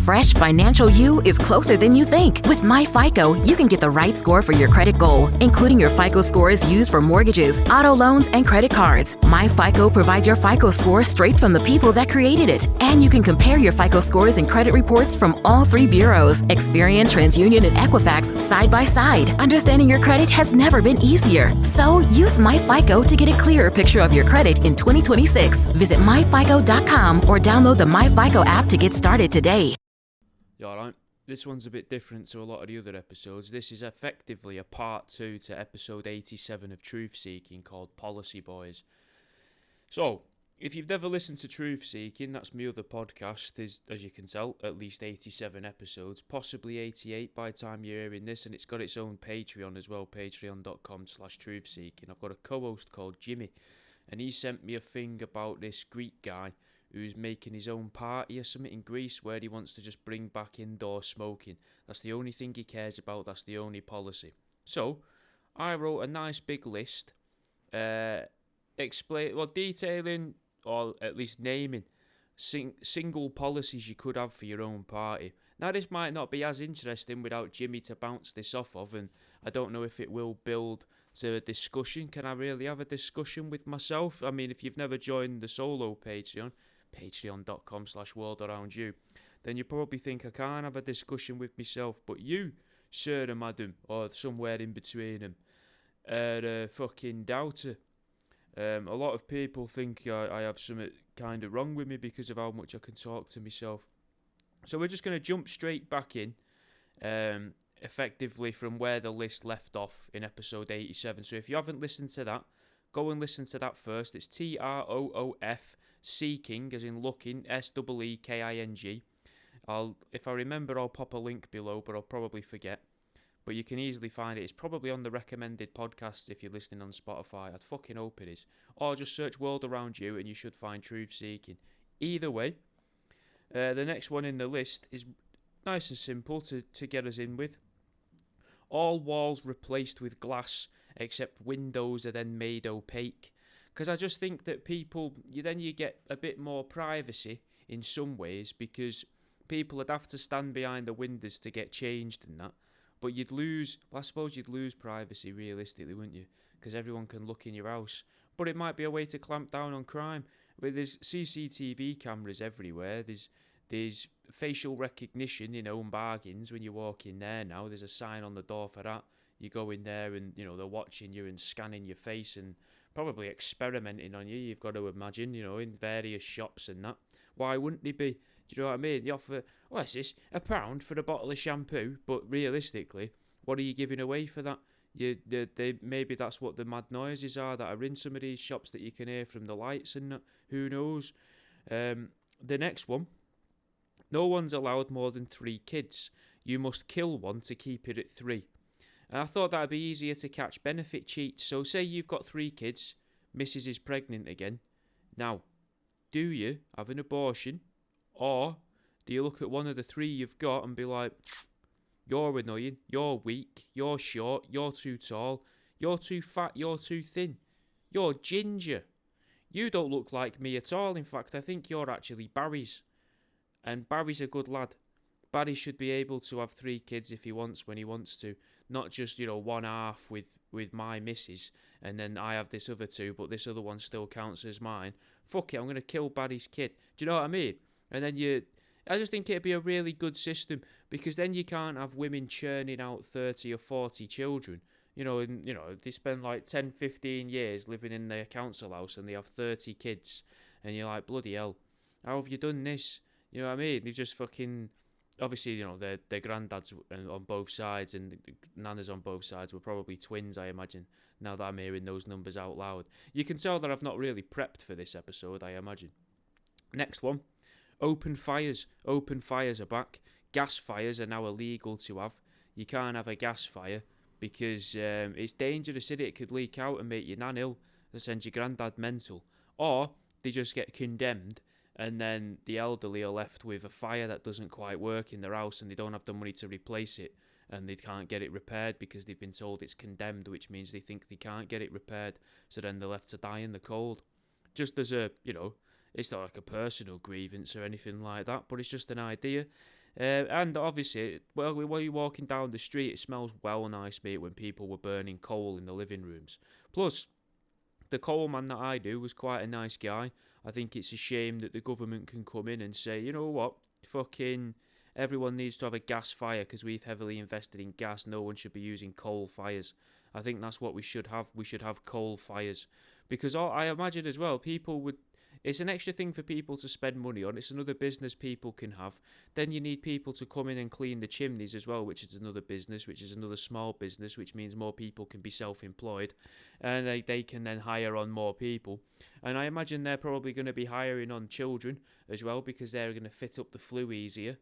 fresh financial you is closer than you think. With MyFICO, you can get the right score for your credit goal, including your FICO scores used for mortgages, auto loans, and credit cards. MyFICO provides your FICO score straight from the people that created it. And you can compare your FICO scores and credit reports from all three bureaus, Experian, TransUnion, and Equifax, side by side. Understanding your credit has never been easier. So use MyFICO to get a clearer picture of your credit in 2026. Visit myfico.com or download the MyFICO app to get started today. You alright? This one's a bit different to a lot of the other episodes. This is effectively a part 2 to episode 87 of Troof Seeking, called Policy Boys. So, if you've never listened to Troof Seeking, that's my other podcast. Is, as you can tell, at least 87 episodes, possibly 88 by the time you're hearing this, and it's got its own Patreon as well, patreon.com/truthseeking. I've got a co-host called Jimmy, and he sent me a thing about this Greek guy who's making his own party or something in Greece where he wants to just bring back indoor smoking. That's the only thing he cares about, that's the only policy. So, I wrote a nice big list, detailing, or at least naming, single policies you could have for your own party. Now, this might not be as interesting without Jimmy to bounce this off of, and I don't know if it will build to a discussion. Can I really have a discussion with myself? I mean, if you've never joined the solo Patreon, patreon.com/worldaroundyou, then you probably think I can't have a discussion with myself, but you, sir and madam, or somewhere in between them, are a fucking doubter. A lot of people think I have something kind of wrong with me because of how much I can talk to myself. So we're just going to jump straight back in, effectively from where the list left off in episode 87. So if you haven't listened to that, go and listen to that first. It's TROOF Seeking, as in looking, SEEKING. If I remember, I'll pop a link below, but I'll probably forget. But you can easily find it. It's probably on the recommended podcasts if you're listening on Spotify. I'd fucking hope it is. Or just search World Around You and you should find Troof Seeking. Either way, the next one in the list is nice and simple to get us in with. All walls replaced with glass, except windows are then made opaque. Because I just think that people, you get a bit more privacy in some ways, because people would have to stand behind the windows to get changed and that. But I suppose you'd lose privacy realistically, wouldn't you? Because everyone can look in your house. But it might be a way to clamp down on crime. Where there's CCTV cameras everywhere. There's facial recognition in Home Bargains when you walk in there now. There's a sign on the door for that. You go in there and, they're watching you and scanning your face and probably experimenting on you, you've got to imagine, in various shops and that. Why wouldn't they be? Do you know what I mean? You offer, what's this, £1 for a bottle of shampoo, but realistically, what are you giving away for that? Maybe that's what the mad noises are that are in some of these shops that you can hear from the lights and that. Who knows? The next one, no one's allowed more than 3 kids. You must kill one to keep it at 3. And I thought that would be easier to catch benefit cheats. So say you've got 3 kids, Mrs. is pregnant again. Now, do you have an abortion? Or do you look at one of the 3 you've got and be like, you're annoying, you're weak, you're short, you're too tall, you're too fat, you're too thin, you're ginger. You don't look like me at all. In fact, I think you're actually Barry's. And Barry's a good lad. Barry should be able to have 3 kids if he wants, when he wants to. Not just, one half with my missus, and then I have this other 2, but this other one still counts as mine. Fuck it, I'm going to kill Barry's kid. Do you know what I mean? And then I just think it'd be a really good system, because then you can't have women churning out 30 or 40 children. They spend like 10, 15 years living in their council house and they have 30 kids. And you're like, bloody hell, how have you done this? You know what I mean? They just fucking... Obviously, their granddads on both sides and nanas on both sides were probably twins, I imagine, now that I'm hearing those numbers out loud. You can tell that I've not really prepped for this episode, I imagine. Next one. Open fires. Open fires are back. Gas fires are now illegal to have. You can't have a gas fire because it's dangerous, it could leak out and make your nan ill and send your granddad mental. Or they just get condemned, and then the elderly are left with a fire that doesn't quite work in their house and they don't have the money to replace it, and they can't get it repaired because they've been told it's condemned, which means they think they can't get it repaired, so then they're left to die in the cold. Just as a, it's not like a personal grievance or anything like that, but it's just an idea. And obviously, well, while you're walking down the street, it smells well nice, mate, when people were burning coal in the living rooms. Plus, the coal man that I do was quite a nice guy. I think it's a shame that the government can come in and say, you know what, fucking everyone needs to have a gas fire because we've heavily invested in gas. No one should be using coal fires. I think that's what we should have. We should have coal fires because I imagine as well people would. It's an extra thing for people to spend money on. It's another business people can have. Then you need people to come in and clean the chimneys as well, which is another business, which is another small business, which means more people can be self-employed. And they can then hire on more people. And I imagine they're probably going to be hiring on children as well because they're going to fit up the flue easier.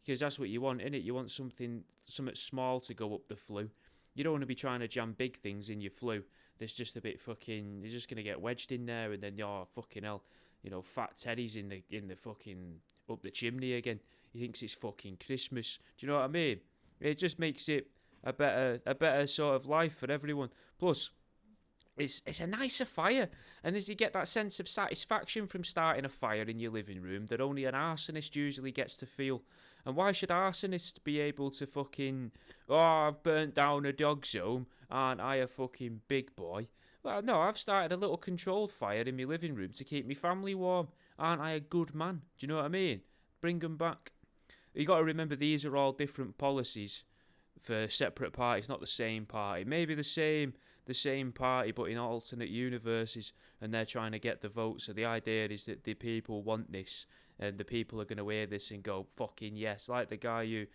Because that's what you want, innit? You want something small to go up the flue. You don't want to be trying to jam big things in your flue. There's just a bit fucking... You're just going to get wedged in there and then, oh, fucking hell... You know, fat Teddy's in the fucking up the chimney again. He thinks it's fucking Christmas. Do you know what I mean? It just makes it a better sort of life for everyone. Plus, it's a nicer fire, and as you get that sense of satisfaction from starting a fire in your living room that only an arsonist usually gets to feel. And why should arsonists be able to fucking, oh, I've burnt down a dog's home, aren't I a fucking big boy? Well, no, I've started a little controlled fire in my living room to keep my family warm. Aren't I a good man? Do you know what I mean? Bring them back. You got to remember these are all different policies for separate parties, not the same party. Maybe the same party, but in alternate universes, and they're trying to get the vote. So the idea is that the people want this, and the people are going to hear this and go, fucking yes. Like the guy who...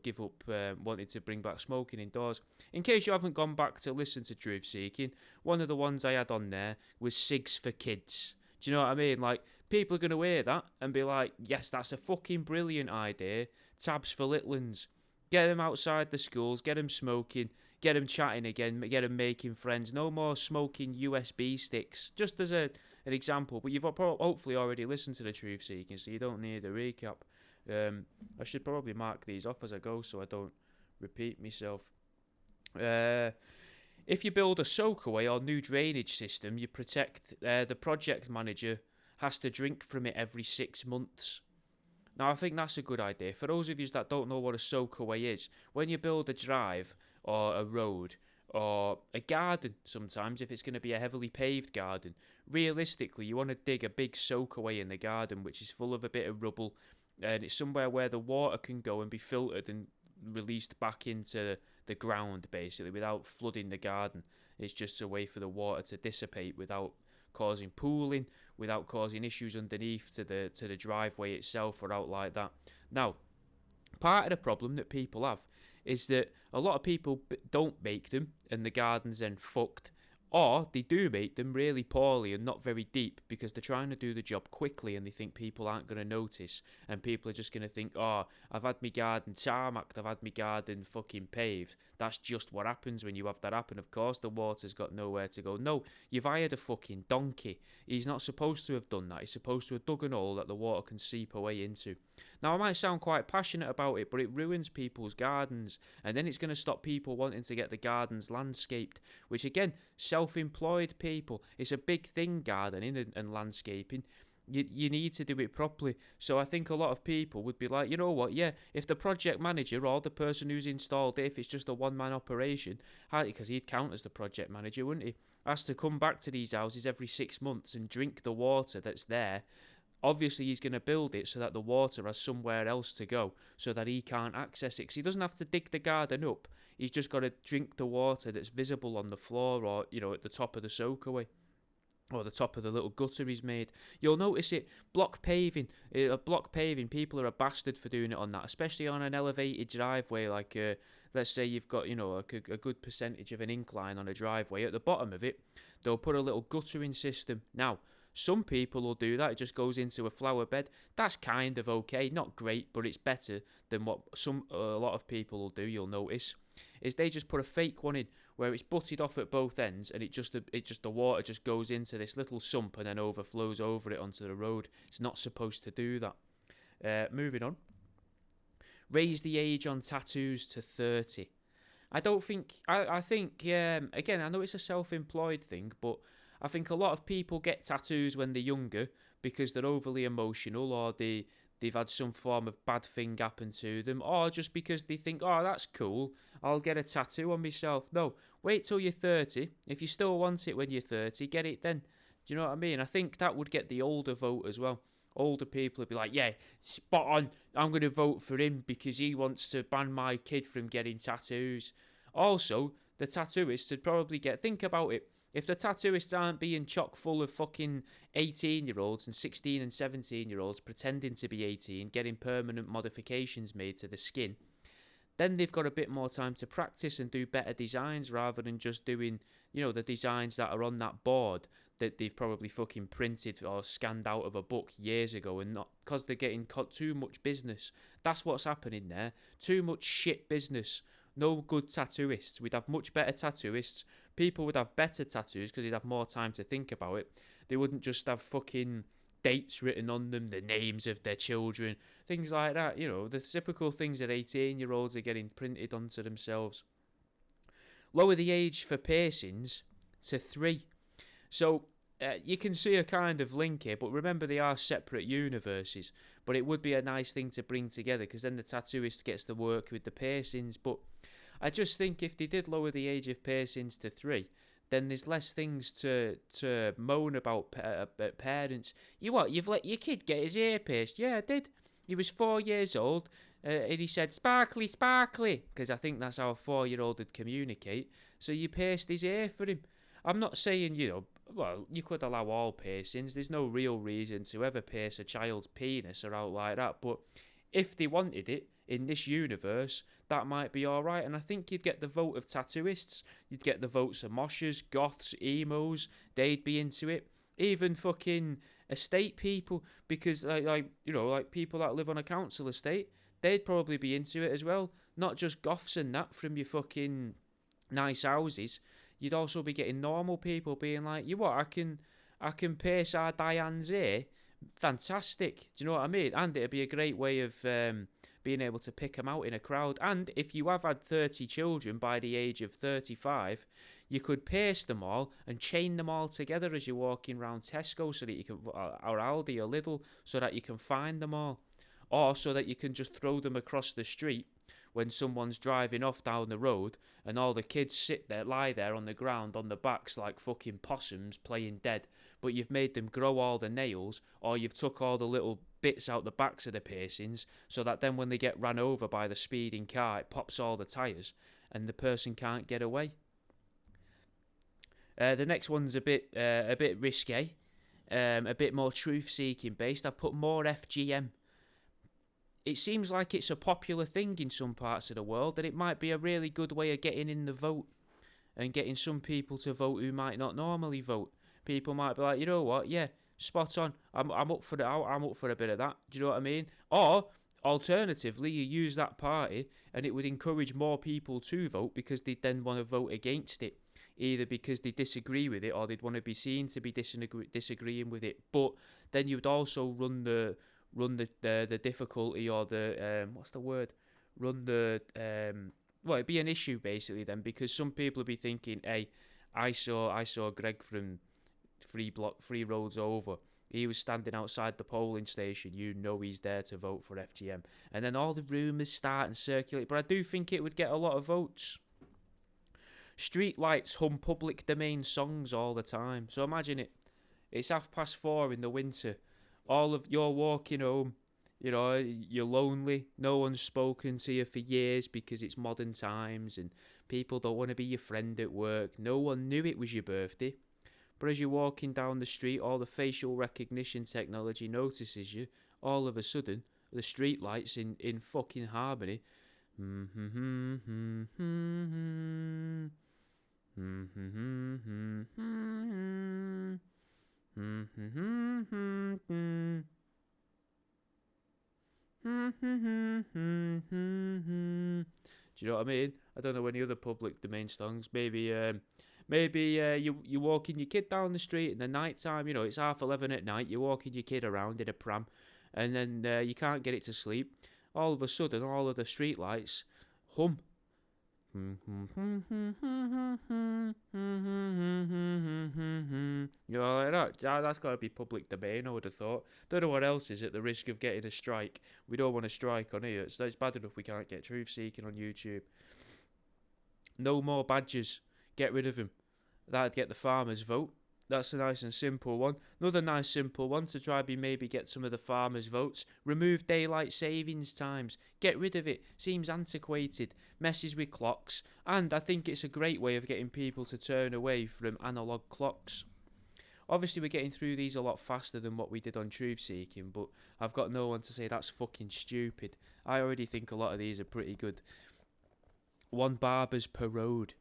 give up wanted to bring back smoking indoors. In case you haven't gone back to listen to Troof Seeking, one of the ones I had on there was cigs for kids. Do you know what I mean? Like, people are going to hear that and be like, yes, that's a fucking brilliant idea. Tabs for little uns. Get them outside the schools, get them smoking, get them chatting again, get them making friends. No more smoking USB sticks. Just as an example, but you've hopefully already listened to the Troof Seeking, so you don't need a recap. I should probably mark these off as I go so I don't repeat myself. If you build a soakaway or new drainage system, you protect the project manager has to drink from it every 6 months. Now, I think that's a good idea. For those of you that don't know what a soakaway is, when you build a drive or a road or a garden, sometimes if it's going to be a heavily paved garden, realistically you want to dig a big soakaway in the garden which is full of a bit of rubble, and it's somewhere where the water can go and be filtered and released back into the ground, basically, without flooding the garden. It's just a way for the water to dissipate without causing pooling, without causing issues underneath to the driveway itself or out like that. Now, part of the problem that people have is that a lot of people don't make them and the garden's then fucked, or they do make them really poorly and not very deep because they're trying to do the job quickly and they think people aren't going to notice, and people are just going to think, oh, I've had my garden tarmacked, I've had my garden fucking paved. That's just what happens when you have that happen. Of course the water's got nowhere to go. No, you've hired a fucking donkey. He's not supposed to have done that. He's supposed to have dug an hole that the water can seep away into. Now, I might sound quite passionate about it, but it ruins people's gardens, and then it's going to stop people wanting to get the gardens landscaped, which again, self-employed people, it's a big thing, gardening and landscaping. You need to do it properly. So I think a lot of people would be like, you know what, yeah, if the project manager or the person who's installed it, if it's just a one-man operation, because he'd count as the project manager, wouldn't he, has to come back to these houses every 6 months and drink the water that's there. Obviously, he's going to build it so that the water has somewhere else to go, so that he can't access it. Because he doesn't have to dig the garden up. He's just got to drink the water that's visible on the floor, or, you know, at the top of the soakaway, or the top of the little gutter he's made. You'll notice it. Block paving. People are a bastard for doing it on that, especially on an elevated driveway. Like, let's say you've got, you know, a good percentage of an incline on a driveway. At the bottom of it, they'll put a little guttering system. Now, some people will do that. It just goes into a flower bed. That's kind of okay. Not great, but it's better than what a lot of people will do, you'll notice, is they just put a fake one in where it's butted off at both ends, and the water just goes into this little sump and then overflows over it onto the road. It's not supposed to do that. Moving on. Raise the age on tattoos to 30. I think, again, I know it's a self-employed thing, but I think a lot of people get tattoos when they're younger because they're overly emotional, or they they've had some form of bad thing happen to them, or just because they think, oh, that's cool, I'll get a tattoo on myself. No, wait till you're 30. If you still want it when you're 30, get it then. Do you know what I mean? I think that would get the older vote as well. Older people would be like, yeah, spot on, I'm going to vote for him because he wants to ban my kid from getting tattoos. Also, the tattooists would probably think about it. If the tattooists aren't being chock full of fucking 18-year-olds and 16 and 17-year-olds pretending to be 18, getting permanent modifications made to the skin, then they've got a bit more time to practice and do better designs rather than just doing, the designs that are on that board that they've probably fucking printed or scanned out of a book years ago, and not because they're getting too much business. That's what's happening there. Too much shit business. No good tattooists. We'd have much better tattooists. People would have better tattoos because they'd have more time to think about it. They wouldn't just have fucking dates written on them, the names of their children, things like that. The typical things that 18-year-olds are getting printed onto themselves. Lower the age for piercings to 3. So you can see a kind of link here, but remember they are separate universes. But it would be a nice thing to bring together because then the tattooist gets to work with the piercings. But I just think if they did lower the age of piercings to 3, then there's less things to moan about parents. You've let your kid get his ear pierced? Yeah, I did. He was 4 years old, and he said, sparkly, sparkly, because I think that's how a 4-year-old would communicate. So you pierced his ear for him. I'm not saying, well, you could allow all piercings. There's no real reason to ever pierce a child's penis or out like that. But if they wanted it in this universe, that might be all right. And I think you'd get the vote of tattooists. You'd get the votes of moshers, goths, emos. They'd be into it. Even fucking estate people, because like people that live on a council estate, they'd probably be into it as well. Not just goths and that from your fucking nice houses. You'd also be getting normal people being like, I can pierce our Diane's ear. Fantastic. Do you know what I mean? And it'd be a great way of being able to pick them out in a crowd. And if you have had 30 children by the age of 35, you could pierce them all and chain them all together as you're walking around Tesco so that you can, or Aldi or Lidl, so that you can find them all. Or so that you can just throw them across the street when someone's driving off down the road and all the kids lie there on the ground on the backs like fucking possums playing dead, but you've made them grow all the nails, or you've took all the little bits out the backs of the piercings so that then when they get run over by the speeding car it pops all the tyres and the person can't get away. The next one's a bit risque, a bit more truth seeking based. I've put more FGM. It seems like it's a popular thing in some parts of the world, and it might be a really good way of getting in the vote and getting some people to vote who might not normally vote. People might be like, you know what, yeah, spot on. I'm up for I'm up for a bit of that. Do you know what I mean? Or alternatively, you use that party, and it would encourage more people to vote because they'd then want to vote against it, either because they disagree with it or they'd want to be seen to be disagreeing with it. But then you would also run the difficulty, or the what's the word? Well, it'd be an issue basically then, because some people would be thinking, hey, I saw Greg from three roads over. He was standing outside the polling station. He's there to vote for FGM, and then all the rumours start and circulate. But I do think it would get a lot of votes. Street lights hum public domain songs all the time. So imagine it. It's 4:30 in the winter. You're walking home, you're lonely, no one's spoken to you for years because it's modern times and people don't want to be your friend at work. No one knew it was your birthday. But as you're walking down the street, all the facial recognition technology notices you. All of a sudden, the street lights in fucking harmony. Do you know what I mean? I don't know any other public domain songs. Maybe you're walking your kid down the street in the night time. It's 11:30 at night. You're walking your kid around in a pram, and then you can't get it to sleep. All of a sudden, all of the street lights hum. You know, like that's got to be public domain, I would have thought. Don't know what else is at the risk of getting a strike. We don't want a strike on here. It's bad enough we can't get Troof Seeking on YouTube. No more badgers. Get rid of him. That'd get the farmers' vote. That's a nice and simple one. Another nice simple one to try maybe get some of the farmers' votes. Remove daylight savings times. Get rid of it. Seems antiquated. Messes with clocks. And I think it's a great way of getting people to turn away from analogue clocks. Obviously, we're getting through these a lot faster than what we did on Troof Seeking, but I've got no one to say that's fucking stupid. I already think a lot of these are pretty good. 1 barbers per road.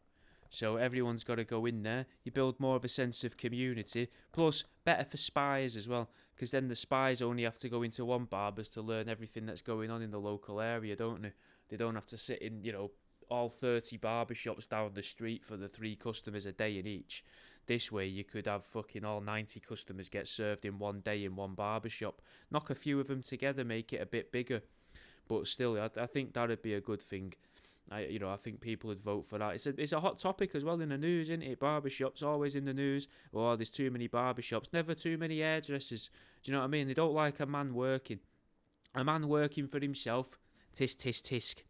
So everyone's got to go in there. You build more of a sense of community. Plus, better for spies as well, because then the spies only have to go into 1 barber's to learn everything that's going on in the local area, don't they? They don't have to sit in, all 30 barbershops down the street for the 3 customers a day in each. This way, you could have fucking all 90 customers get served in 1 day in 1 barbershop. Knock a few of them together, make it a bit bigger. But still, I think that would be a good thing. I think people would vote for that. It's a hot topic as well in the news, isn't it? Barbershops always in the news. Oh, there's too many barbershops. Never too many hairdressers. Do you know what I mean? They don't like a man working. A man working for himself. Tisk, tisk, tisk.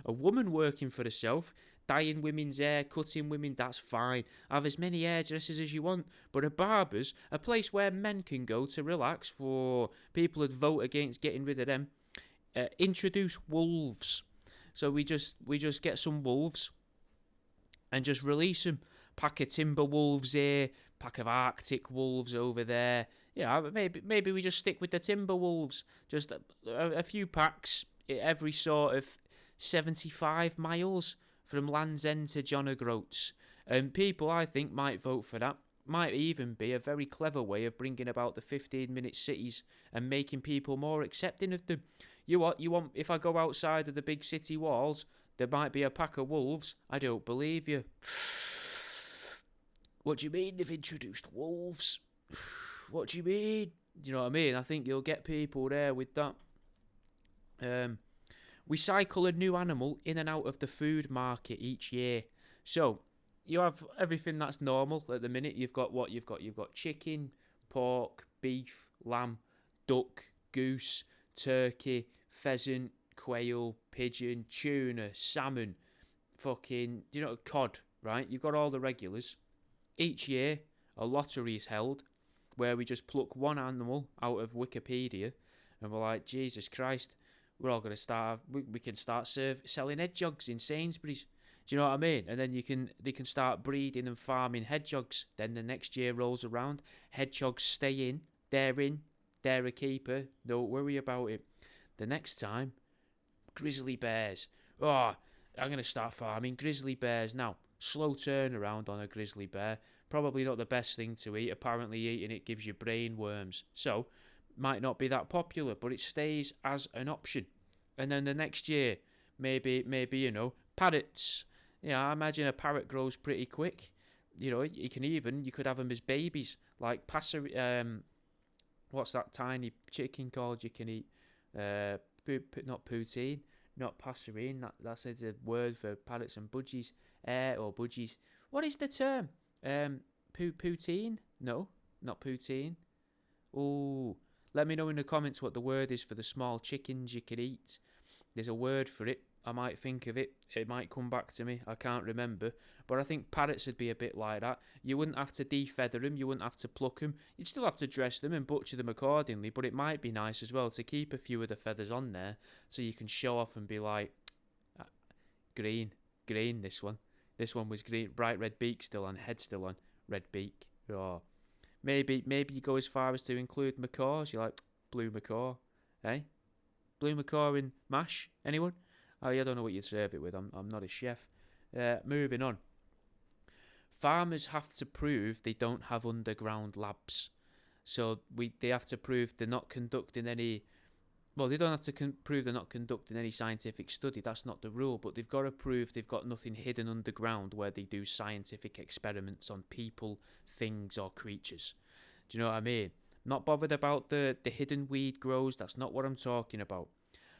A woman working for herself. Dyeing women's hair, cutting women, that's fine. Have as many hairdressers as you want. But a barber's, a place where men can go to relax. Oh, people would vote against getting rid of them. Introduce wolves. So we just get some wolves and just release them. Pack of timber wolves here, pack of Arctic wolves over there. Maybe we just stick with the timber wolves. Just a few packs every sort of 75 miles from Land's End to John O'Groats. And people, I think, might vote for that. Might even be a very clever way of bringing about the 15-minute cities and making people more accepting of them. You want? If I go outside of the big city walls, there might be a pack of wolves. I don't believe you. What do you mean they've introduced wolves? What do you mean? Do you know what I mean? I think you'll get people there with that. We cycle a new animal in and out of the food market each year. So you have everything that's normal at the minute. You've got what? You've got chicken, pork, beef, lamb, duck, goose, turkey, pheasant, quail, pigeon, tuna, salmon, fucking, cod, right? You've got all the regulars. Each year, a lottery is held where we just pluck one animal out of Wikipedia and we're like, Jesus Christ, we're all going to start, we can start selling hedgehogs in Sainsbury's. Do you know what I mean? And then they can start breeding and farming hedgehogs. Then the next year rolls around, hedgehogs stay in, they're a keeper, don't worry about it. The next time, grizzly bears. Oh, I'm going to start farming grizzly bears now. Slow turnaround on a grizzly bear. Probably not the best thing to eat. Apparently eating it gives you brain worms. So, might not be that popular, but it stays as an option. And then the next year, maybe parrots. I imagine a parrot grows pretty quick. You could have them as babies. Like what's that tiny chicken called you can eat? Not poutine, not passerine. That's a word for parrots and budgies, or budgies. What is the term? Poutine? No, not poutine. Oh, let me know in the comments what the word is for the small chickens you can eat. There's a word for it. I might think of it. It might come back to me. I can't remember. But I think parrots would be a bit like that. You wouldn't have to defeather them. You wouldn't have to pluck them. You'd still have to dress them and butcher them accordingly. But it might be nice as well to keep a few of the feathers on there so you can show off and be like, green, this one. This one was green. Bright red beak still on. Head still on. Red beak. Oh. Maybe you go as far as to include macaws. You like blue macaw. Eh? Blue macaw in mash? Anyone? I don't know what you'd serve it with. I'm not a chef. Moving on. Farmers have to prove they don't have underground labs. So they have to prove they're not conducting any... Well, they don't have to prove they're not conducting any scientific study. That's not the rule. But they've got to prove they've got nothing hidden underground where they do scientific experiments on people, things or creatures. Do you know what I mean? Not bothered about the hidden weed grows. That's not what I'm talking about.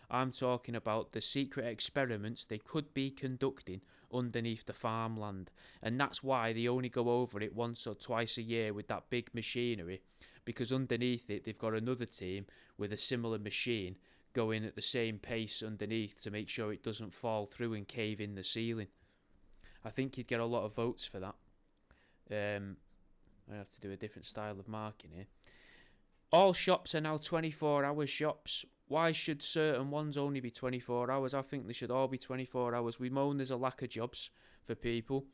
I'm talking about the secret experiments they could be conducting underneath the farmland. And that's why they only go over it once or twice a year with that big machinery, because underneath it they've got another team with a similar machine going at the same pace underneath to make sure it doesn't fall through and cave in the ceiling. I think you'd get a lot of votes for that. I have to do a different style of marking here. All shops are now 24-hour shops. Why should certain ones only be 24 hours? I think they should all be 24 hours. We moan there's a lack of jobs for people.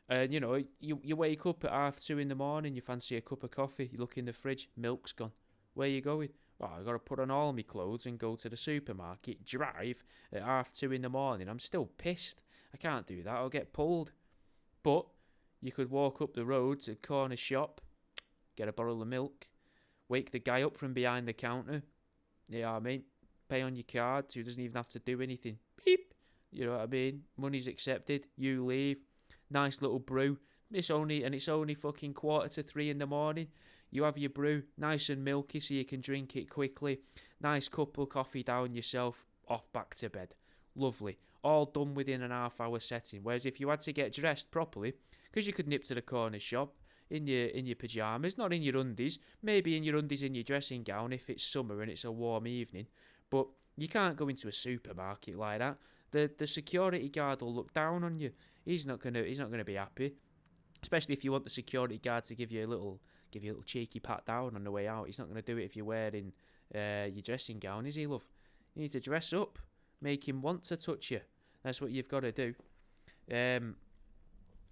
And, you know, you wake up at 2:30 in the morning, you fancy a cup of coffee, you look in the fridge, milk's gone. Where you going? Well, I've got to put on all my clothes and go to the supermarket, drive at 2:30 in the morning. I'm still pissed. I can't do that, I'll get pulled. But you could walk up the road to the corner shop, get a bottle of milk, wake the guy up from behind the counter. You know what I mean? Pay on your card, so he doesn't even have to do anything. Beep! You know what I mean? Money's accepted, you leave. Nice little brew. It's only fucking 2:45 in the morning. You have your brew, nice and milky so you can drink it quickly. Nice cup of coffee down yourself, off back to bed. Lovely. All done within an half-hour setting. Whereas if you had to get dressed properly, because you could nip to the corner shop in your pyjamas, not in your undies, maybe in your undies in your dressing gown if it's summer and it's a warm evening, but you can't go into a supermarket like that. The security guard will look down on you. He's not gonna be happy, especially if you want the security guard to give you a little cheeky pat down on the way out. He's not gonna do it if you're wearing your dressing gown, is he, love? You need to dress up, make him want to touch you. That's what you've got to do.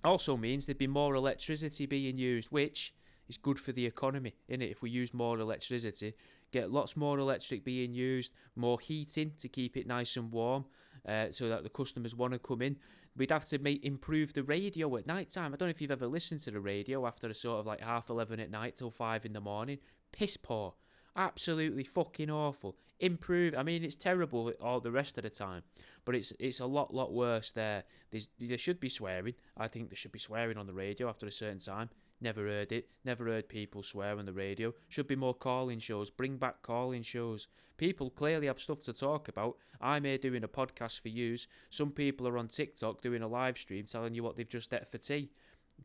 Also means there'd be more electricity being used, which is good for the economy, innit? If we use more electricity, get lots more electric being used, more heating to keep it nice and warm, so that the customers want to come in. We'd have to improve the radio at night time. I don't know if you've ever listened to the radio after a sort of like 11:30 at night till 5 in the morning. Piss poor. Absolutely fucking awful. Improve. I mean, it's terrible all the rest of the time, but it's a lot worse there. There should be swearing. I think there should be swearing on the radio after a certain time. Never heard it. Never heard people swear on the radio. Should be more call-in shows. Bring back call-in shows. People clearly have stuff to talk about. I'm here doing a podcast for yous. Some people are on TikTok doing a live stream telling you what they've just ate for tea.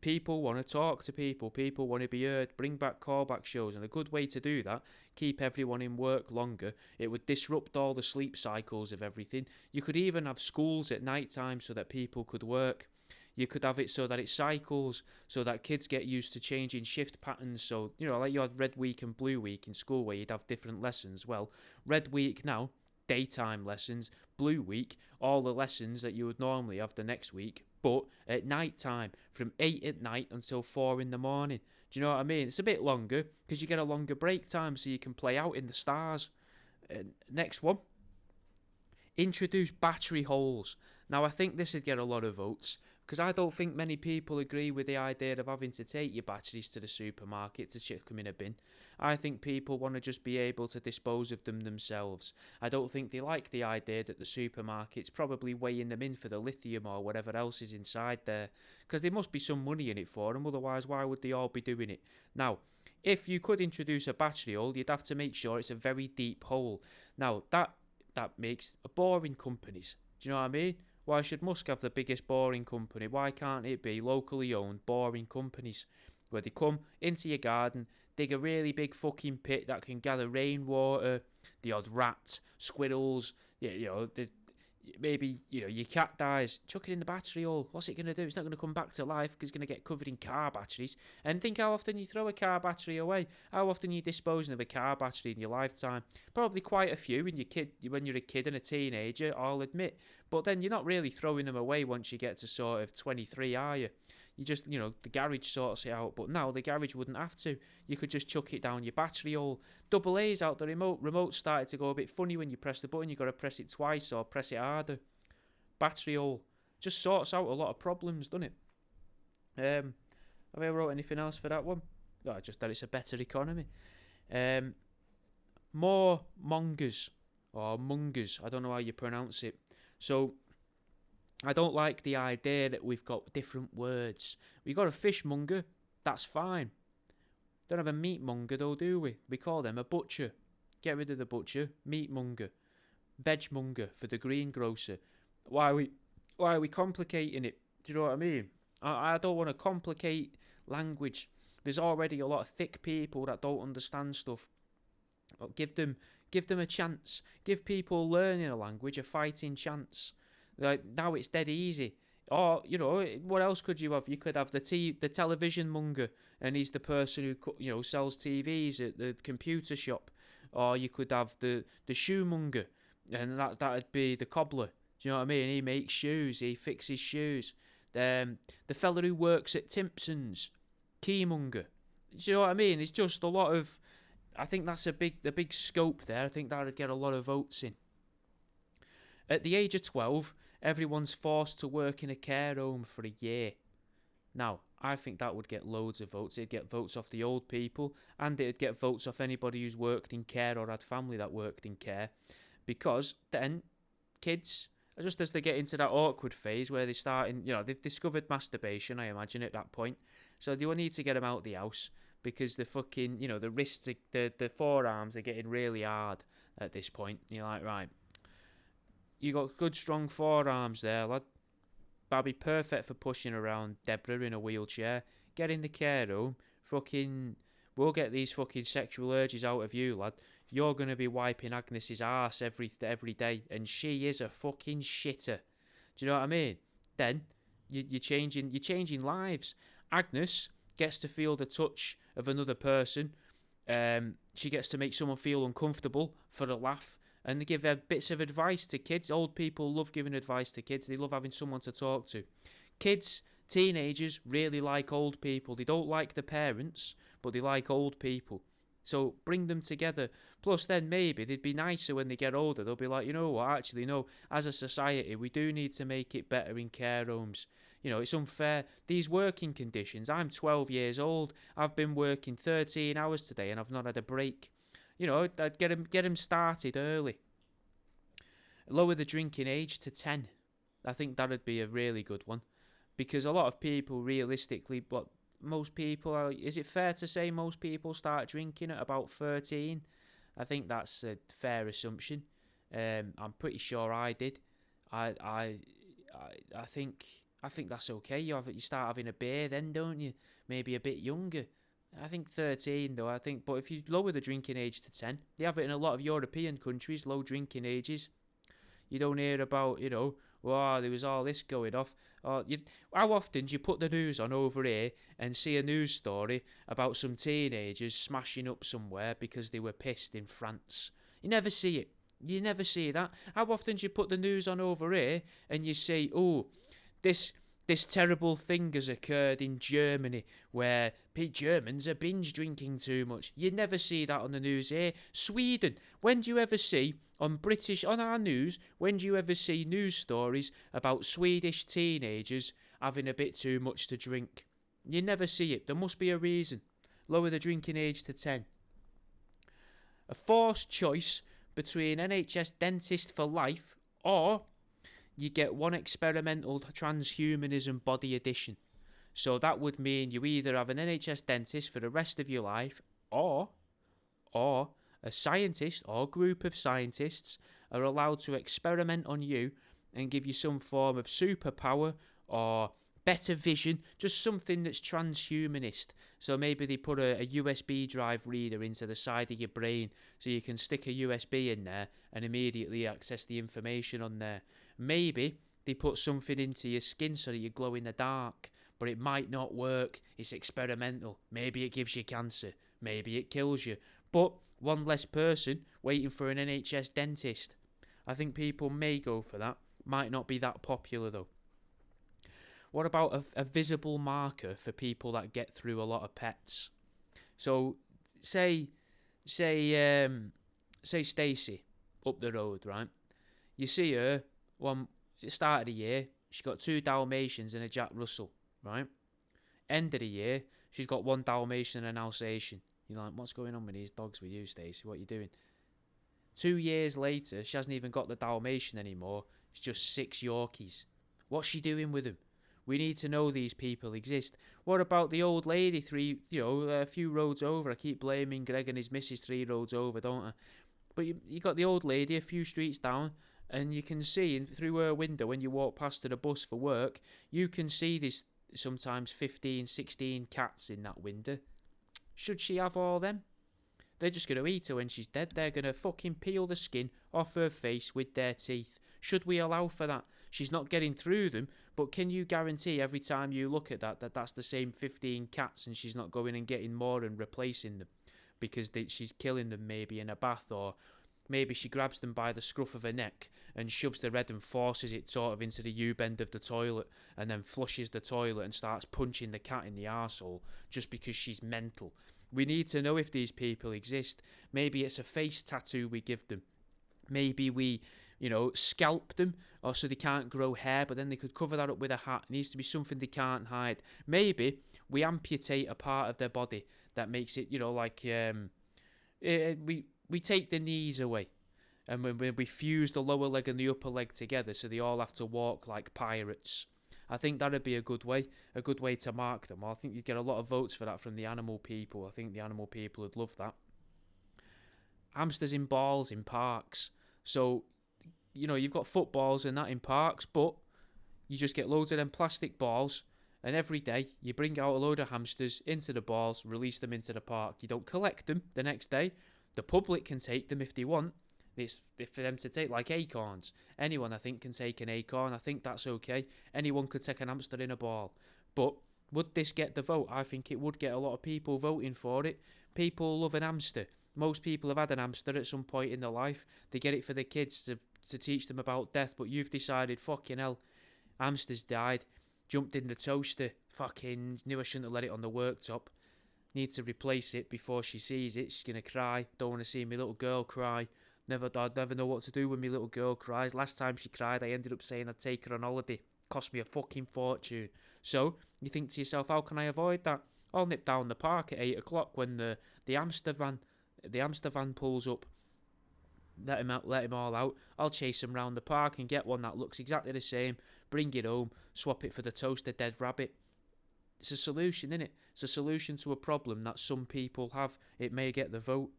People want to talk to people. People want to be heard. Bring back callback shows. And a good way to do that, keep everyone in work longer. It would disrupt all the sleep cycles of everything. You could even have schools at night time so that people could work. You could have it so that it cycles, so that kids get used to changing shift patterns. So, you know, like you had Red Week and Blue Week in school where you'd have different lessons. Well, Red Week now, daytime lessons. Blue Week, all the lessons that you would normally have the next week, but at night time, from 8 at night until 4 in the morning. Do you know what I mean? It's a bit longer because you get a longer break time so you can play out in the stars. Next one. Introduce battery holes. Now, I think this would get a lot of votes because I don't think many people agree with the idea of having to take your batteries to the supermarket to chuck them in a bin. I think people want to just be able to dispose of them themselves. I don't think they like the idea that the supermarket's probably weighing them in for the lithium or whatever else is inside there, because there must be some money in it for them, otherwise why would they all be doing it? Now, if you could introduce a battery hole, you'd have to make sure it's a very deep hole. Now, that makes boring companies. Do you know what I mean? Why should Musk have the biggest boring company? Why can't it be locally owned boring companies where they come into your garden, dig a really big fucking pit that can gather rainwater, the odd rats, squirrels, maybe your cat dies, chuck it in the battery hole. What's it going to do? It's not going to come back to life because it's going to get covered in car batteries. And think how often you throw a car battery away. How often you're disposing of a car battery in your lifetime. Probably quite a few when you're a kid and a teenager, I'll admit. But then you're not really throwing them away once you get to sort of 23, are you? You just, the garage sorts it out. But now the garage wouldn't have to. You could just chuck it down your battery hole. Double A's out the remote. Remote started to go a bit funny when you press the button. You've got to press it twice or press it harder. Battery hole. Just sorts out a lot of problems, doesn't it? Have I wrote anything else for that one? No, just that it's a better economy. More mongers. Or mungers. I don't know how you pronounce it. So, I don't like the idea that we've got different words. We've got a fishmonger, that's fine. Don't have a meatmonger though, do we? We call them a butcher. Get rid of the butcher, meatmonger. vegmonger for the greengrocer. Why are we complicating it? Do you know what I mean? I don't want to complicate language. There's already a lot of thick people that don't understand stuff. Give them a chance. Give people learning a language a fighting chance. Like now it's dead easy. Or what else could you have? You could have the television monger, and he's the person who sells TVs at the computer shop. Or you could have the shoemonger, and that'd be the cobbler. Do you know what I mean? He makes shoes. He fixes shoes. The fella who works at Timpson's, keymonger. Do you know what I mean? It's just a lot of. I think that's the big scope there. I think that would get a lot of votes in. At the age of 12, everyone's forced to work in a care home for a year. Now, I think that would get loads of votes. It'd get votes off the old people, and it'd get votes off anybody who's worked in care or had family that worked in care. Because then, kids, just as they get into that awkward phase where they start they've discovered masturbation, I imagine, at that point. So they will need to get them out of the house, because the fucking, the wrists, the forearms are getting really hard at this point. You're like, right, you got good strong forearms there, lad. That'd be perfect for pushing around Deborah in a wheelchair. Get in the care home. Fucking, we'll get these fucking sexual urges out of you, lad. You're gonna be wiping Agnes's arse every day, and she is a fucking shitter. Do you know what I mean? Then you're changing lives. Agnes gets to feel the touch of another person. She gets to make someone feel uncomfortable for a laugh. And they give bits of advice to kids. Old people love giving advice to kids. They love having someone to talk to. Kids, teenagers, really like old people. They don't like the parents, but they like old people. So bring them together. Plus, then maybe they'd be nicer when they get older. They'll be like, you know what, actually, no, as a society, we do need to make it better in care homes. It's unfair. These working conditions, I'm 12 years old. I've been working 13 hours today and I've not had a break. I'd get them started early. Lower the drinking age to 10. I think that'd be a really good one. Because a lot of people, realistically, is it fair to say most people start drinking at about 13? I think that's a fair assumption. I'm pretty sure I did. I think that's okay. You start having a beer then, don't you? Maybe a bit younger. I think 13 though, but if you lower the drinking age to 10, they have it in a lot of European countries, low drinking ages. You don't hear about, there was all this going off. How often do you put the news on over here and see a news story about some teenagers smashing up somewhere because they were pissed in France? You never see it. You never see that. How often do you put the news on over here and you say, this terrible thing has occurred in Germany where Germans are binge drinking too much. You never see that on the news here. Sweden, when do you ever see on our news, when do you ever see news stories about Swedish teenagers having a bit too much to drink? You never see it. There must be a reason. Lower the drinking age to 10. A forced choice between NHS dentist for life or you get one experimental transhumanism body addition. So that would mean you either have an NHS dentist for the rest of your life or a scientist or group of scientists are allowed to experiment on you and give you some form of superpower or better vision, just something that's transhumanist. So maybe they put a USB drive reader into the side of your brain so you can stick a USB in there and immediately access the information on there. Maybe they put something into your skin so that you glow in the dark, but it might not work. It's experimental. Maybe it gives you cancer. Maybe it kills you. But one less person waiting for an NHS dentist. I think people may go for that. Might not be that popular though. What about a visible marker for people that get through a lot of pets? So, say Stacey up the road, right? You see her at the start of the year. She's got 2 Dalmatians and a Jack Russell, right? End of the year, she's got 1 Dalmatian and an Alsatian. You're like, what's going on with these dogs with you, Stacey? What are you doing? 2 years later, she hasn't even got the Dalmatian anymore. It's just 6 Yorkies. What's she doing with them? We need to know these people exist. What about the old lady a few roads over? I keep blaming Greg and his missus 3 roads over, don't I? But you got the old lady a few streets down, and you can see through her window when you walk past to the bus for work, you can see this sometimes 15, 16 cats in that window. Should she have all them? They're just going to eat her when she's dead. They're going to fucking peel the skin off her face with their teeth. Should we allow for that? She's not getting through them, but can you guarantee every time you look at that that's the same 15 cats and she's not going and getting more and replacing them because she's killing them maybe in a bath, or maybe she grabs them by the scruff of her neck and shoves the head and forces it sort of into the U-bend of the toilet and then flushes the toilet and starts punching the cat in the arsehole just because she's mental. We need to know if these people exist. Maybe it's a face tattoo we give them. Maybe we, scalp them or so they can't grow hair, but then they could cover that up with a hat. It needs to be something they can't hide. Maybe we amputate a part of their body that makes it, we take the knees away. And when we fuse the lower leg and the upper leg together so they all have to walk like pirates. I think that'd be a good way to mark them. I think you'd get a lot of votes for that from the animal people. I think the animal people would love that. Hamsters in balls in parks. So, you've got footballs and that in parks, but you just get loads of them plastic balls, and every day you bring out a load of hamsters into the balls, release them into the park. You don't collect them the next day. The public can take them if they want. It's for them to take, like acorns. Anyone, I think, can take an acorn. I think that's okay. Anyone could take an hamster in a ball. But would this get the vote? I think it would get a lot of people voting for it. People love an hamster. Most people have had an hamster at some point in their life. They get it for the kids to teach them about death. But you've decided, fucking hell, hamster's died. Jumped in the toaster. Fucking knew I shouldn't have let it on the worktop. Need to replace it before she sees it. She's going to cry. Don't want to see my little girl cry. I'd never know what to do when my little girl cries. Last time she cried, I ended up saying I'd take her on holiday. Cost me a fucking fortune. So, you think to yourself, how can I avoid that? I'll nip down the park at 8 o'clock when the hamster van pulls up. Let him all out. I'll chase him round the park and get one that looks exactly the same. Bring it home. Swap it for the toaster dead rabbit. It's a solution, innit? It's a solution to a problem that some people have. It may get the vote.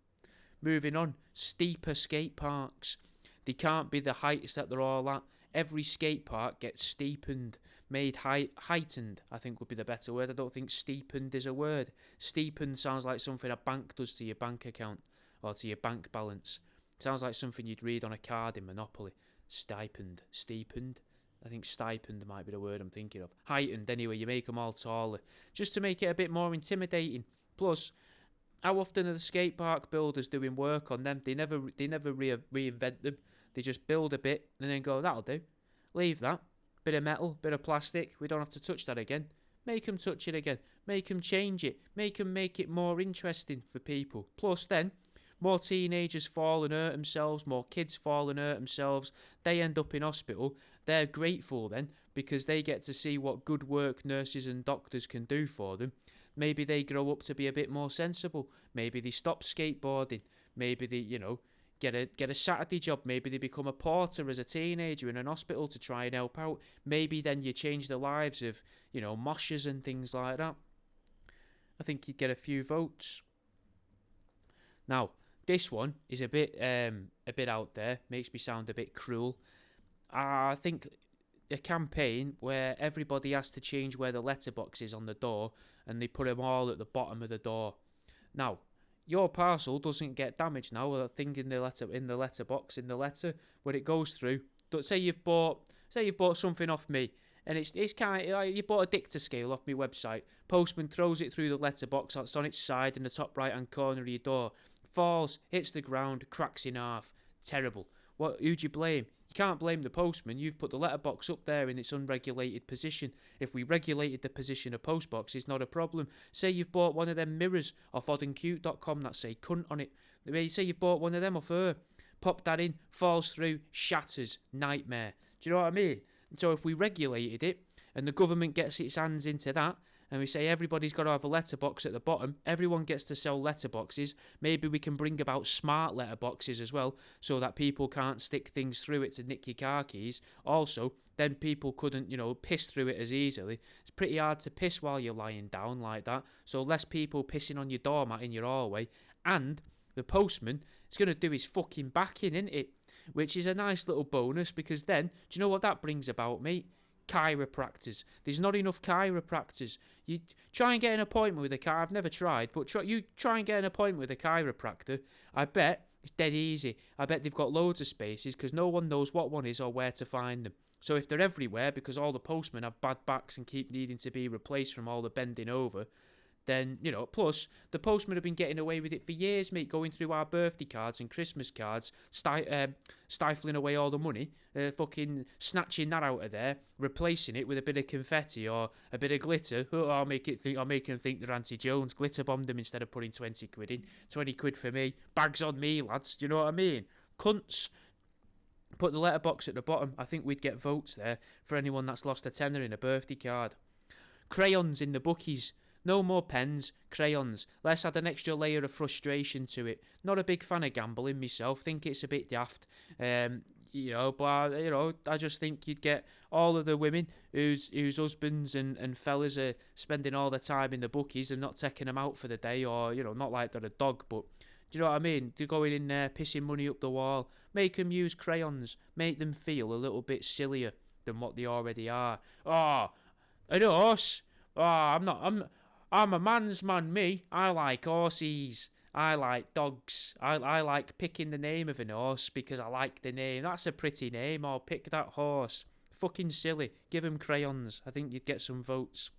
Moving on, steeper skate parks. They can't be the heights that they're all at. Every skate park gets steepened, made heightened, I think would be the better word. I don't think steepened is a word. Steepened sounds like something a bank does to your bank account or to your bank balance. Sounds like something you'd read on a card in Monopoly. Steepened. I think stipend might be the word I'm thinking of. Heightened, anyway, you make them all taller. Just to make it a bit more intimidating. Plus, how often are the skate park builders doing work on them? They never reinvent them. They just build a bit and then go, that'll do. Leave that. Bit of metal, bit of plastic. We don't have to touch that again. Make them touch it again. Make them change it. Make it more interesting for people. Plus then, more teenagers fall and hurt themselves. More kids fall and hurt themselves. They end up in hospital. They're grateful then because they get to see what good work nurses and doctors can do for them. Maybe they grow up to be a bit more sensible. Maybe they stop skateboarding. Maybe they, get a Saturday job. Maybe they become a porter as a teenager in an hospital to try and help out. Maybe then you change the lives of, moshers and things like that. I think you'd get a few votes. Now, this one is a bit out there. Makes me sound a bit cruel. I think a campaign where everybody has to change where the letterbox is on the door and they put them all at the bottom of the door. Now, your parcel doesn't get damaged now. The thing in the letterbox in the letter when it goes through. Say you've bought something off me, and it's kind of like you bought a Dicta scale off my website. Postman throws it through the letterbox. It's on its side in the top right hand corner of your door. Falls, hits the ground, cracks in half. Terrible. Who do you blame? You can't blame the postman. You've put the letterbox up there in its unregulated position. If we regulated the position of postboxes, not a problem. Say you've bought one of them mirrors off oddandcute.com that say cunt on it. Say you've bought one of them off her. Pop that in, falls through, shatters, nightmare. Do you know what I mean? So if we regulated it and the government gets its hands into that, and we say everybody's got to have a letterbox at the bottom, everyone gets to sell letterboxes, maybe we can bring about smart letterboxes as well, so that people can't stick things through it to nick your car keys. Also, then people couldn't, piss through it as easily. It's pretty hard to piss while you're lying down like that, so less people pissing on your doormat in your hallway. And the postman, It's going to do his fucking back in, isn't it? Which is a nice little bonus, because then, do you know what that brings about, mate? Chiropractors. There's not enough chiropractors. You try and get an appointment with a I've never tried, but you try and get an appointment with a chiropractor. I bet it's dead easy. I bet they've got loads of spaces, because no one knows what one is or where to find them. So if they're everywhere because all the postmen have bad backs and keep needing to be replaced from all the bending over, then, plus the postmen have been getting away with it for years, mate, going through our birthday cards and Christmas cards, stifling away all the money, fucking snatching that out of there, replacing it with a bit of confetti or a bit of glitter. I'll make them think they're Auntie Jones, glitter bombed them instead of putting 20 quid in. 20 quid for me, bags on me, lads, do you know what I mean? Cunts. Put the letterbox at the bottom. I think we'd get votes there for anyone that's lost a tenner in a birthday card. Crayons in the bookies. No more pens, crayons. Let's add an extra layer of frustration to it. Not a big fan of gambling myself. Think it's a bit daft. I just think you'd get all of the women whose husbands and fellas are spending all their time in the bookies and not taking them out for the day, or, not like they're a dog, but do you know what I mean? They're going in there, pissing money up the wall. Make them use crayons. Make them feel a little bit sillier than what they already are. Oh, an horse? Oh, I'm a man's man, me. I like horses. I like dogs. I like picking the name of an horse because I like the name. That's a pretty name. Or pick that horse. Fucking silly. Give them crayons. I think you'd get some votes.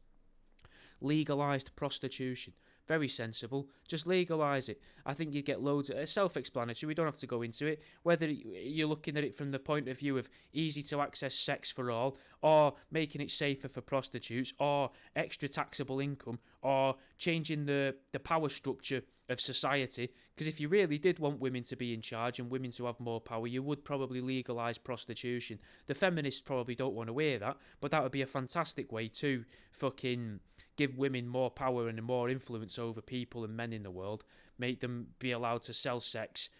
Legalised prostitution. Very sensible. Just legalise it. I think you'd get loads of... self-explanatory. We don't have to go into it. Whether you're looking at it from the point of view of easy to access sex for all, or making it safer for prostitutes, or extra taxable income, or changing the power structure of society. Because if you really did want women to be in charge and women to have more power, you would probably legalise prostitution. The feminists probably don't want to hear that, but that would be a fantastic way to fucking give women more power and more influence over people and men in the world. Make them be allowed to sell sex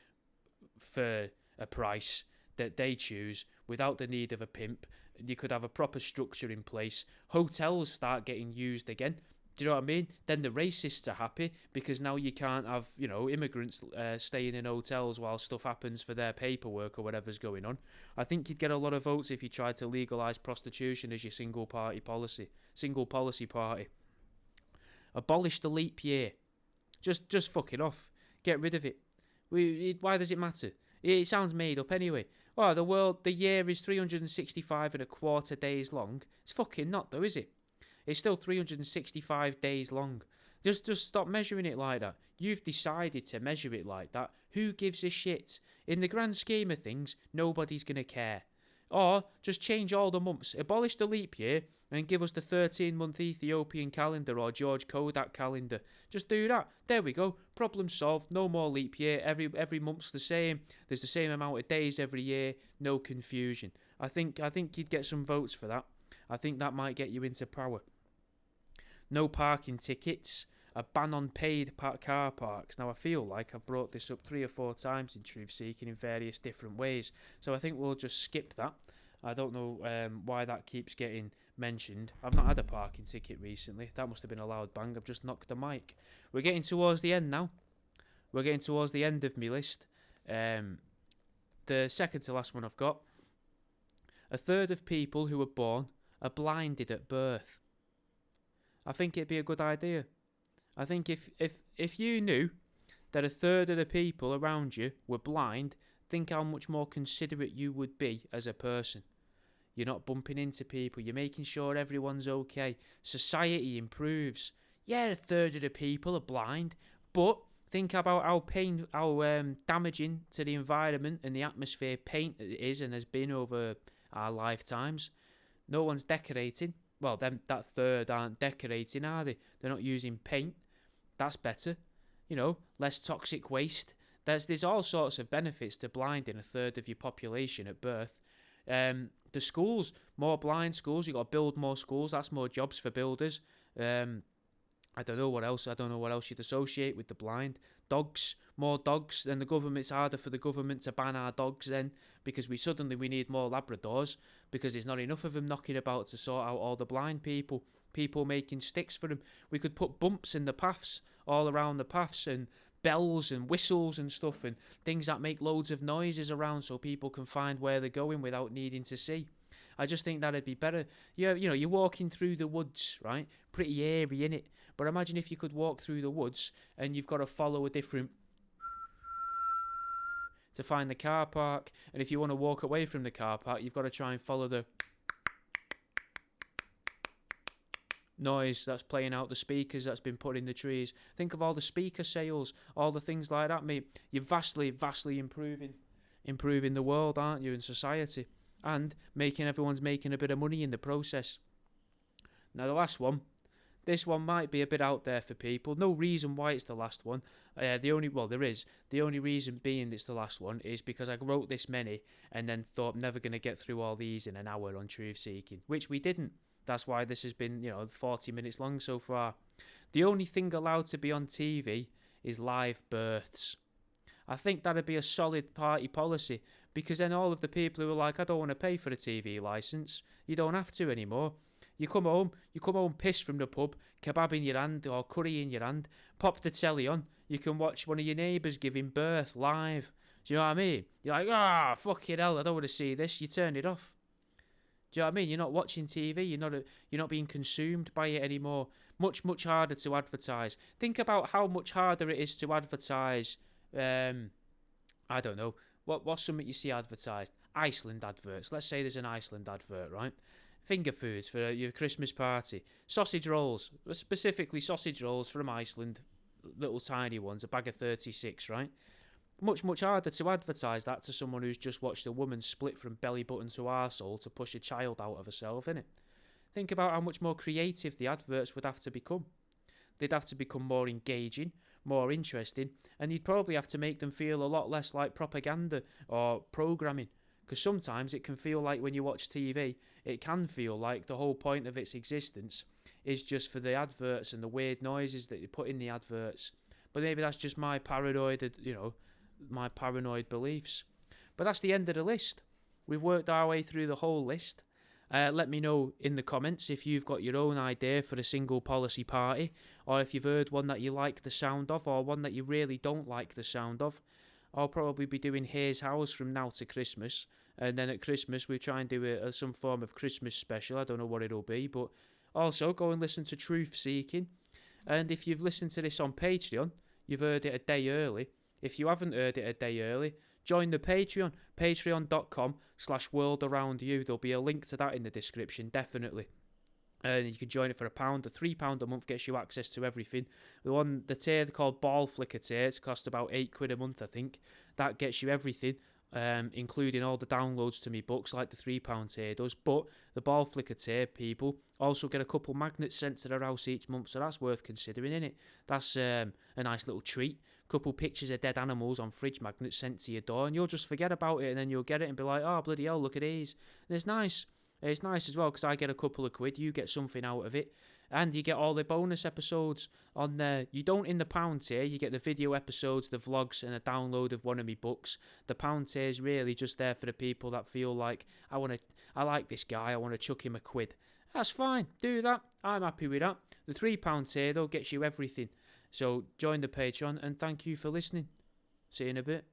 for a price that they choose without the need of a pimp. You could have a proper structure in place. Hotels start getting used again. Do you know what I mean? Then the racists are happy because now you can't have, immigrants staying in hotels while stuff happens for their paperwork or whatever's going on. I think you'd get a lot of votes if you tried to legalise prostitution as your single policy party. Abolish the leap year. Just fuck it off. Get rid of it. Why does it matter? It sounds made up anyway. Oh, the year is 365 and a quarter days long. It's fucking not though, is it? It's still 365 days long. Just stop measuring it like that. You've decided to measure it like that. Who gives a shit? In the grand scheme of things, nobody's going to care. Or just change all the months. Abolish the leap year and give us the 13-month Ethiopian calendar or George Kodak calendar. Just do that. There we go. Problem solved. No more leap year. Every month's the same. There's the same amount of days every year. No confusion. I think you'd get some votes for that. I think that might get you into power. No parking tickets. A ban on paid car parks. Now, I feel like I've brought this up 3 or 4 times in Troof Seeking in various different ways. So I think we'll just skip that. I don't know why that keeps getting mentioned. I've not had a parking ticket recently. That must have been a loud bang. I've just knocked the mic. We're getting towards the end now. We're getting towards the end of my list. The second to last one I've got. A third of people who are born are blinded at birth. I think it'd be a good idea. I think if you knew that a third of the people around you were blind, think how much more considerate you would be as a person. You're not bumping into people. You're making sure everyone's okay. Society improves. Yeah, a third of the people are blind, but think about how damaging to the environment and the atmosphere paint is and has been over our lifetimes. No one's decorating. Well, that third aren't decorating, are they? They're not using paint. That's better. Less toxic waste. There's all sorts of benefits to blinding a third of your population at birth. The schools, more blind schools. You've got to build more schools. That's more jobs for builders. I don't know what else. I don't know what else you'd associate with the blind. Dogs, more dogs. Then the government, it's harder for the government to ban our dogs then because we need more Labradors because there's not enough of them knocking about to sort out all the blind people making sticks for them. We could put bumps in the paths, all around the paths, and bells and whistles and stuff, and things that make loads of noises around so people can find where they're going without needing to see. I just think that'd be better. You're walking through the woods, right? Pretty airy, innit? But imagine if you could walk through the woods and you've got to follow a different to find the car park. And if you want to walk away from the car park, you've got to try and follow the noise that's playing out the speakers that's been put in the trees. Think of all the speaker sales, all the things like that, mate. You're vastly improving the world, aren't you, in society, and everyone's making a bit of money in the process. Now the last one, this one might be a bit out there for people. No reason why it's the last one. The only reason being it's the last one is because I wrote this many and then thought I'm never going to get through all these in an hour on Troof Seeking, which we didn't. That's why this has been, 40 minutes long so far. The only thing allowed to be on TV is live births. I think that'd be a solid party policy, because then all of the people who are like, I don't want to pay for a TV licence, you don't have to anymore. You come home pissed from the pub, kebab in your hand or curry in your hand, pop the telly on, you can watch one of your neighbours giving birth live. Do you know what I mean? You're like, fucking hell, I don't want to see this. You turn it off. Do you know what I mean? You're not watching TV. You're not being consumed by it anymore. Much harder to advertise. Think about how much harder it is to advertise. I don't know. What's something you see advertised? Iceland adverts. Let's say there's an Iceland advert, right? Finger foods for your Christmas party. Sausage rolls, specifically sausage rolls from Iceland, little tiny ones, a bag of 36, right? Much harder to advertise that to someone who's just watched a woman split from belly button to arsehole to push a child out of herself, innit? Think about how much more creative the adverts would have to become. They'd have to become more engaging, more interesting, and you'd probably have to make them feel a lot less like propaganda or programming. Because sometimes it can feel like when you watch TV, it can feel like the whole point of its existence is just for the adverts and the weird noises that you put in the adverts. But maybe that's just my paranoid beliefs. But that's the end of the list. We've worked our way through the whole list. Let me know in the comments if you've got your own idea for a single policy party, or if you've heard one that you like the sound of, or one that you really don't like the sound of. I'll probably be doing Here's House from now to Christmas, and then at Christmas we try and do some form of Christmas special. I don't know what it'll be, but also go and listen to Troof Seeking. And if you've listened to this on Patreon, you've heard it a day early. If you haven't heard it a day early, join the Patreon, patreon.com/worldaroundyou. There'll be a link to that in the description, definitely. And you can join it for £1. The £3 a month gets you access to everything. The tier called Ball Flicker tier, it's cost about £8 a month, I think. That gets you everything, including all the downloads to me books like the £3 tier does. But the Ball Flicker tier people also get a couple magnets sent to their house each month, so that's worth considering, isn't it? That's a nice little treat. Couple pictures of dead animals on fridge magnets sent to your door, and you'll just forget about it, and then you'll get it and be like, oh, bloody hell, look at these. And it's nice. It's nice as well, because I get a couple of quid, you get something out of it, and you get all the bonus episodes on there. You don't in the pound tier, you get the video episodes, the vlogs, and a download of one of my books. The pound tier is really just there for the people that feel like, I like this guy, I want to chuck him a quid. That's fine, do that, I'm happy with that. The £3 tier, though, gets you everything. So join the Patreon, and thank you for listening. See you in a bit.